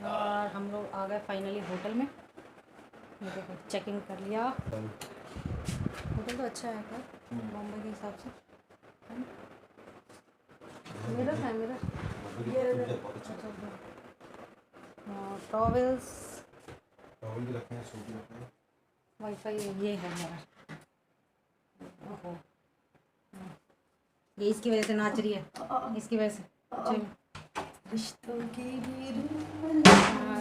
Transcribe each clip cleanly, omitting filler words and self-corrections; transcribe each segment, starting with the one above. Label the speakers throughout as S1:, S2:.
S1: और हम लोग आ गए फाइनली होटल में। ये देखो चेकिंग कर लिया। होटल तो अच्छा है क्या बॉम्बे के हिसाब से। मिरर है मिरर। टॉवेल्स वाईफाई ये है मेरा। ओहो ये इसकी वजह से नाच रही है, इसकी वजह से। चलो रिश्तों की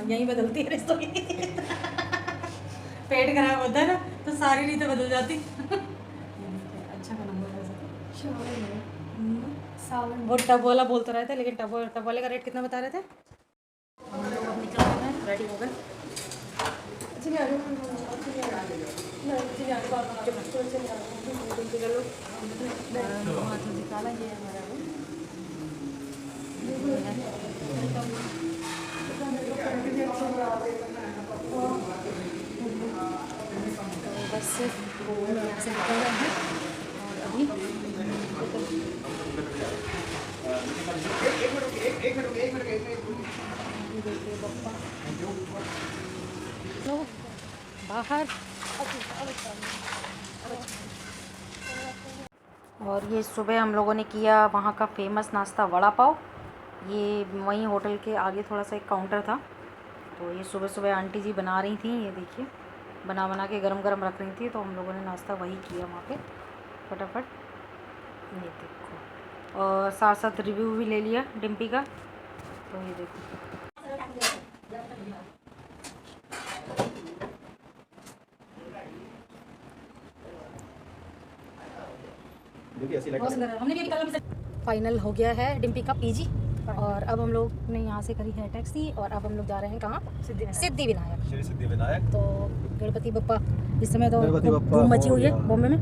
S1: यही बदलती है रिश्तों की। पेट खराब होता है ना तो सारी रीतें बदल जाती। अच्छा का नंबर सावन। वो टब वाला बोलते रहे थे, लेकिन टब वाले का रेट कितना बता रहे थे। हम लोग अब निकल रहे हैं, रेडी हो गए। निकाला ये हमारा बस से यहाँ से निकल रहे हैं और अभी देखिए पप्पा तो बाहर। और ये सुबह हम लोगों ने किया वहाँ का फेमस नाश्ता वड़ा पाव। ये वहीं होटल के आगे थोड़ा सा एक काउंटर था, तो ये सुबह सुबह आंटी जी बना रही थी। ये देखिए बना के गरम गरम रख रही थी, तो हम लोगों ने नाश्ता वही किया वहाँ पे फटाफट। ये देखो और साथ साथ रिव्यू भी ले लिया डिम्पी का। तो ये देखो फाइनल हो गया है डिम्पी का पीजी। और अब हम लोग ने यहाँ से करी है टैक्सी और अब हम लोग जा रहे हैं कहाँ, सिद्धि विनायक। तो गणपति बप्पा इस समय तो धूम मची हुई है बॉम्बे में।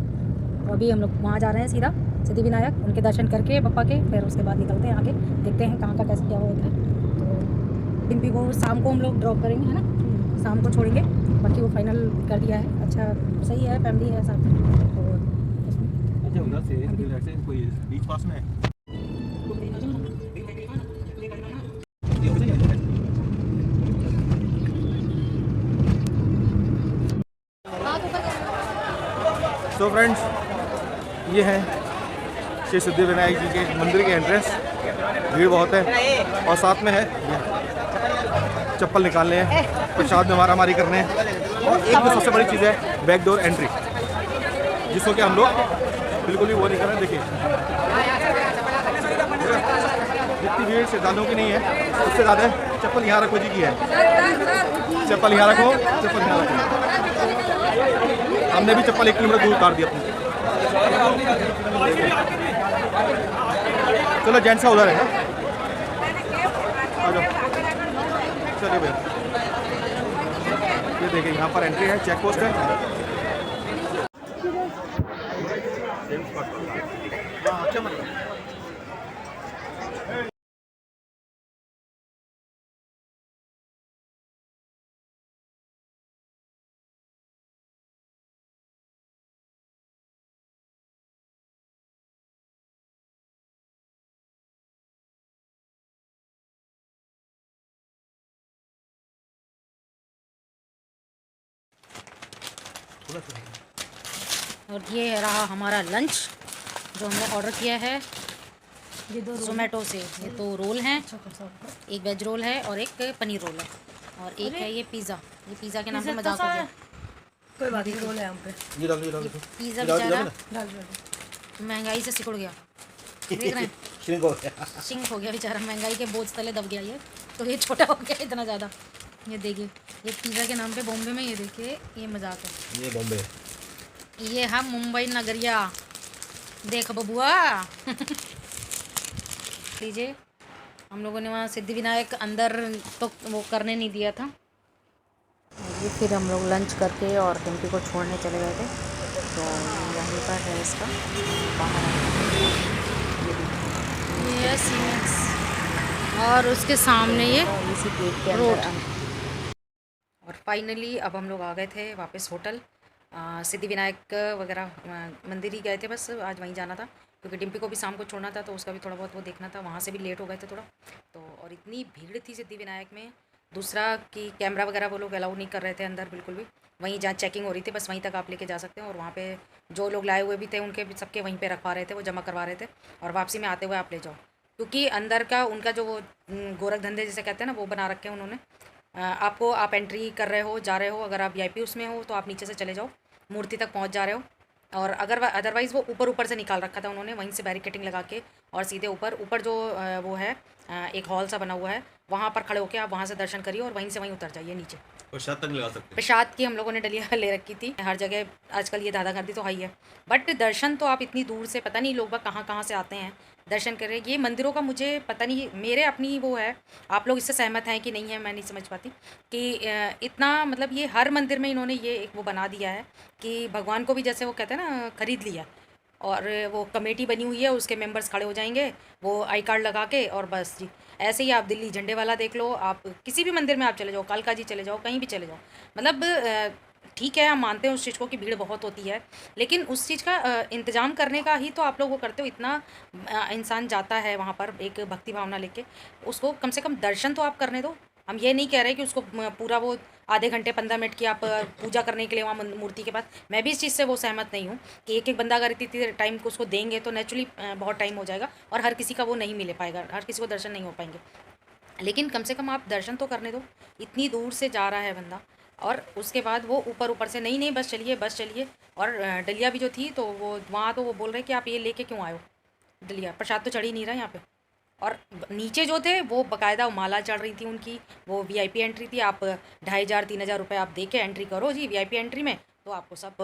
S1: तो अभी हम लोग वहाँ जा रहे हैं सीधा सिद्धि विनायक, उनके दर्शन करके बप्पा के, फिर उसके बाद निकलते हैं आगे, देखते हैं कहाँ का कैसे क्या होता है। तो डिम्पी को शाम को हम लोग ड्रॉप करेंगे, है ना, शाम को छोड़ेंगे। बाकी वो फाइनल कर दिया है। अच्छा सही है, फैमिली है साथ में। तो
S2: उधर से कोई बीच पास में है। तो फ्रेंड्स ये है श्री सिद्धि विनायक जी के मंदिर के एंट्रेंस। भीड़ बहुत है और साथ में है चप्पल निकालने हैं, प्रसाद में मारामारी करने हैं, और एक जो सबसे बड़ी चीज़ है बैक डोर एंट्री, जिसको कि हम लोग बिल्कुल भी वो नहीं कर रहे हैं। देखिए जितनी भीड़ श्रद्धालुओं की नहीं है उससे ज़्यादा चप्पल यहाँ रखो जी की है। चप्पल यहाँ रखो, चप्पल यहाँ रखो। हमने भी चप्पल 1 किलोमीटर दूर उतार दी अपनी। चलो जेंट्स का उधर है, आ जाओ। चलिए भैया ये देखिए यहाँ पर एंट्री है, चेक पोस्ट है। अच्छा मतलब
S1: और ये रहा हमारा लंच जो हमने ऑर्डर किया है ये जोमेटो से। ये 2 रोल हैं, एक वेज रोल है और एक पनीर रोल है, और एक है ये पिज़्ज़ा। ये पिज़्ज़ा के नाम पे मजाक हो गया, कोई बात नहीं। रोल है हम पे पिज़्ज़ा बेचारा महंगाई से सिकुड़ गया, देख रहे हैं शिंक हो गया बेचारा, महंगाई के बोझ तले दब गया ये, तो ये छोटा हो गया इतना ज़्यादा। ये देखिए ये पिज़्ज़ा के नाम पे बॉम्बे में, ये देखिए ये मजाक है।
S2: ये बॉम्बे,
S1: ये हम मुंबई नगरिया, देख बबुआ। लीजिए हम लोगों ने वहाँ सिद्धि विनायक अंदर तो वो करने नहीं दिया था। ये फिर हम लोग लंच करके और डिम्पी को छोड़ने चले गए थे, तो यहीं पर है इसका बाहर ये सीमेंट्स, और उसके सामने ये इसी गेट के रोड। और फाइनली अब हम लोग आ गए थे वापस होटल। सिद्धि विनायक वगैरह मंदिर ही गए थे, बस आज वहीं जाना था। क्योंकि डिम्पी को भी शाम को छोड़ना था, तो उसका भी थोड़ा बहुत वो देखना था। वहाँ से भी लेट हो गए थे थोड़ा तो। और इतनी भीड़ थी सिद्धिविनायक में, दूसरा कि कैमरा वगैरह वो लोग अलाउ नहीं कर रहे थे अंदर बिल्कुल भी। वहीं जहाँ चेकिंग हो रही थी बस वहीं तक आप लेके जा सकते हैं। और वहाँ पे जो लोग लाए हुए भी थे उनके भी सबके वहीं पे रखवा रहे थे, वो जमा करवा रहे थे। और वापसी में आते हुए आप ले जाओ, क्योंकि अंदर का उनका जो वो गोरख धंधे जिसे कहते हैं ना, वो बना रखे हैं उन्होंने। आपको आप एंट्री कर रहे हो, जा रहे हो, अगर आप वीआईपी उसमें हो तो आप नीचे से चले जाओ, मूर्ति तक पहुँच जा रहे हो। और अगर अदरवाइज़ वो ऊपर से निकाल रखा था उन्होंने, वहीं से बैरिकेटिंग लगा के। और सीधे ऊपर जो वो है एक हॉल सा बना हुआ है, वहाँ पर खड़े होकर आप वहाँ से दर्शन करिए और वहीं से वहीं उतर जाइए नीचे।
S2: प्रसाद तक लगा सकते हैं।
S1: प्रसाद की हम लोगों ने डलिया ले रखी थी। हर जगह आजकल ये दादा गर्दी तो हाई है, बट दर्शन तो आप इतनी दूर से, पता नहीं लोग बाग कहाँ कहाँ से आते हैं दर्शन कर रहे हैं। ये मंदिरों का मुझे पता नहीं, मेरे अपनी वो है, आप लोग इससे सहमत हैं कि नहीं है मैं नहीं समझ पाती कि इतना मतलब ये हर मंदिर में इन्होंने ये एक वो बना दिया है कि भगवान को भी जैसे वो कहते हैं ना खरीद लिया। और वो कमेटी बनी हुई है, उसके मेंबर्स खड़े हो जाएंगे वो आई कार्ड लगा के, और बस जी। ऐसे ही आप दिल्ली झंडे वाला देख लो, आप किसी भी मंदिर में आप चले जाओ, कालका जी चले जाओ, कहीं भी चले जाओ। मतलब ठीक है, हम मानते हैं उस चीज़ को कि भीड़ बहुत होती है, लेकिन उस चीज़ का इंतज़ाम करने का ही तो आप लोग वो करते हो। इतना इंसान जाता है वहाँ पर एक भक्ति भावना लेके, उसको कम से कम दर्शन तो आप करने दो। हम ये नहीं कह रहे कि उसको पूरा वो आधे घंटे 15 मिनट की आप पूजा करने के लिए वहाँ मूर्ति के पास, मैं भी इस चीज़ से वो सहमत नहीं हूँ कि एक बंदा अगर इतनी टाइम को उसको देंगे तो नेचुरली बहुत टाइम हो जाएगा और हर किसी का वो नहीं मिले पाएगा, हर किसी को दर्शन नहीं हो पाएंगे। लेकिन कम से कम आप दर्शन तो करने दो। इतनी दूर से जा रहा है बंदा, और उसके बाद वो ऊपर से नहीं बस चलिए। और डलिया भी जो थी तो वो वहाँ तो वो बोल रहे कि आप ये लेके क्यों आए हो डलिया, प्रसाद तो चढ़ ही नहीं रहा यहाँ पे। और नीचे जो थे वो बाकायदा माला चढ़ रही थी उनकी, वो वीआईपी एंट्री थी। आप 2500-3000 रुपये आप दे के एंट्री करो जी वीआईपी एंट्री में, तो आपको सब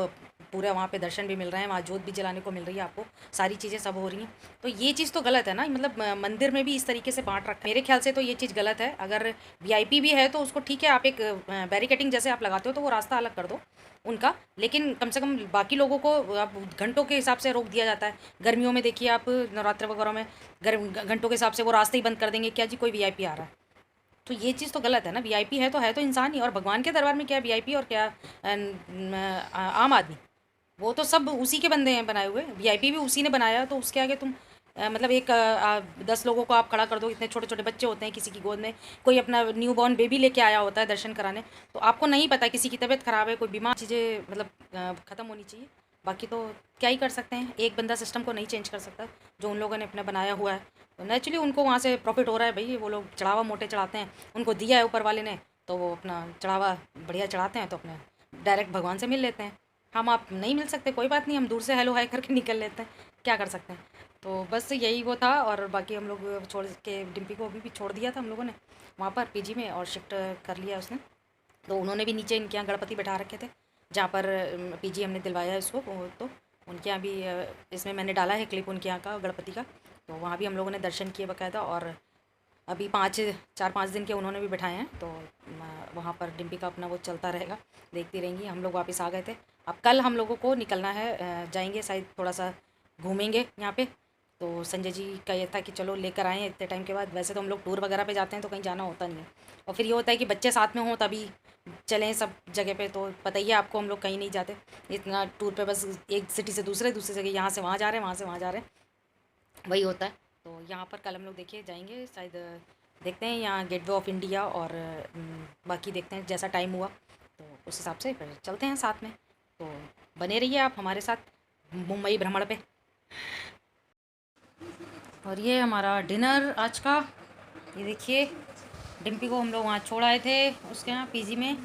S1: पूरा वहाँ पे दर्शन भी मिल रहे हैं, वहाँ जोत भी जलाने को मिल रही है आपको, सारी चीज़ें सब हो रही हैं। तो ये चीज़ तो गलत है ना, मतलब मंदिर में भी इस तरीके से बांट रखा है, मेरे ख्याल से तो ये चीज़ गलत है। अगर वीआईपी भी है तो उसको ठीक है, आप एक बैरिकेटिंग जैसे आप लगाते हो तो वो रास्ता अलग कर दो उनका, लेकिन कम से कम बाकी लोगों को अब घंटों के हिसाब से रोक दिया जाता है। गर्मियों में देखिए आप, नवरात्र वगैरह में घंटों के हिसाब से वो रास्ते ही बंद कर देंगे, क्या जी कोई वीआईपी आ रहा है। तो ये चीज़ तो गलत है ना, वीआईपी है तो इंसान ही, और भगवान के दरबार में क्या वीआईपी और क्या आम आदमी, वो तो सब उसी के बंदे हैं बनाए हुए। वीआईपी भी उसी ने बनाया, तो उसके आगे तुम मतलब 10 लोगों को आप खड़ा कर दो। इतने छोटे छोटे बच्चे होते हैं, किसी की गोद में कोई अपना न्यू बॉर्न बेबी लेके आया होता है दर्शन कराने, तो आपको नहीं पता किसी की तबीयत ख़राब है, कोई बीमार, चीज़ें मतलब ख़त्म होनी चाहिए। बाकी तो क्या ही कर सकते हैं, एक बंदा सिस्टम को नहीं चेंज कर सकता जो उन लोगों ने अपना बनाया हुआ है। तो नेचुरली उनको वहाँ से प्रॉफिट हो रहा है भाई, वो लोग चढ़ावा मोटे चढ़ाते हैं, उनको दिया है ऊपर वाले ने, तो वो अपना चढ़ावा बढ़िया चढ़ाते हैं, तो अपने डायरेक्ट भगवान से मिल लेते हैं। हम आप नहीं मिल सकते, कोई बात नहीं, हम दूर से हेलो हाय करके निकल लेते हैं, क्या कर सकते हैं। तो बस यही वो था। और बाकी हम लोग छोड़ के डिम्पी को भी छोड़ दिया था हम लोगों ने वहाँ पर पीजी में, और शिफ्ट कर लिया उसने। तो उन्होंने भी नीचे इनके यहाँ गणपति बैठा रखे थे, जहाँ पर पीजी हमने दिलवाया इसको, तो उनके यहाँ भी इसमें मैंने डाला है क्लिप उनके यहाँ का गणपति का, तो वहाँ भी हम लोगों ने दर्शन किए बाकायदा। और अभी 4-5 दिन के उन्होंने भी बैठाए हैं, तो वहाँ पर डिम्पी का अपना वो चलता रहेगा, देखती रहेंगी। हम लोग वापस आ गए थे, अब कल हम लोगों को निकलना है, जाएंगे शायद थोड़ा सा घूमेंगे यहाँ पे। तो संजय जी का ये था कि चलो लेकर आएँ इतने टाइम के बाद। वैसे तो हम लोग टूर वगैरह पे जाते हैं तो कहीं जाना होता नहीं है, और फिर ये होता है कि बच्चे साथ में हों तभी चलें सब जगह पे। तो पता ही है आपको, हम लोग कहीं नहीं जाते इतना टूर पे, बस एक सिटी से दूसरे जगह, यहाँ से वहाँ जा रहे हैं, वहाँ से वहाँ जा रहे हैं, वही होता है। तो यहाँ पर कल हम लोग देखिए जाएंगे शायद, देखते हैं यहाँ गेटवे ऑफ इंडिया, और बाकी देखते हैं जैसा टाइम हुआ तो उस हिसाब से फिर चलते हैं साथ में। तो बने रहिए आप हमारे साथ मुंबई भ्रमण पे। और ये हमारा डिनर आज का, ये देखिए डिम्पी को हम लोग वहाँ छोड़ आए थे उसके यहाँ पीजी में,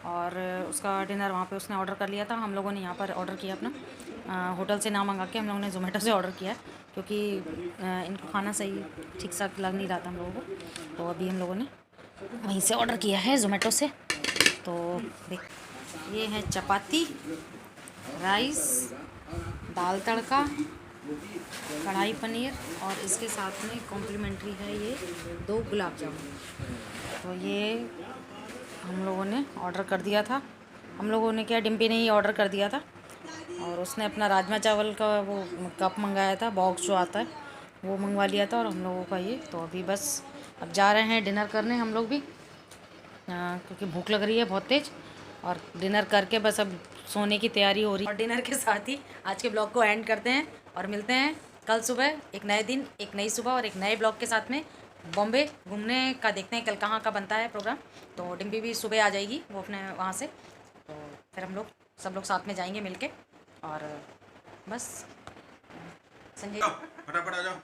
S1: और उसका डिनर वहाँ पे उसने ऑर्डर कर लिया था। हम लोगों ने यहाँ पर ऑर्डर किया अपना, होटल से ना मंगा के हम लोगों ने ज़ोमेटो से ऑर्डर किया, क्योंकि इनको खाना सही ठीक सा लग नहीं रहा था हम लोगों को। तो अभी हम लोगों ने वहीं से ऑर्डर किया है ज़ोमेटो से। तो देख, ये है चपाती, राइस, दाल तड़का, कढ़ाई पनीर, और इसके साथ में कॉम्प्लीमेंट्री है ये 2 गुलाब जामुन। तो ये हम लोगों ने ऑर्डर कर दिया था। हम लोगों ने क्या, डिम्पी ने ही ऑर्डर कर दिया था, और उसने अपना राजमा चावल का वो कप मंगाया था, बॉक्स जो आता है वो मंगवा लिया था, और हम लोगों का ये। तो अभी बस अब जा रहे हैं डिनर करने हम लोग भी, क्योंकि भूख लग रही है बहुत तेज़, और डिनर करके बस अब सोने की तैयारी हो रही है। और डिनर के साथ ही आज के ब्लॉग को एंड करते हैं, और मिलते हैं कल सुबह एक नए दिन, एक नई सुबह और एक नए ब्लॉग के साथ में बॉम्बे घूमने का देखते हैं कल कहाँ का बनता है प्रोग्राम। तो डिम्पी भी सुबह आ जाएगी वो अपने वहाँ से, तो फिर हम लोग सब लोग साथ में जाएंगे मिलके। और बस संजय
S2: फटाफट आ जाओ,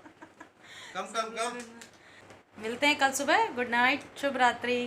S2: कम कम कम।
S1: मिलते हैं कल सुबह। गुड नाइट, शुभ रात्रि।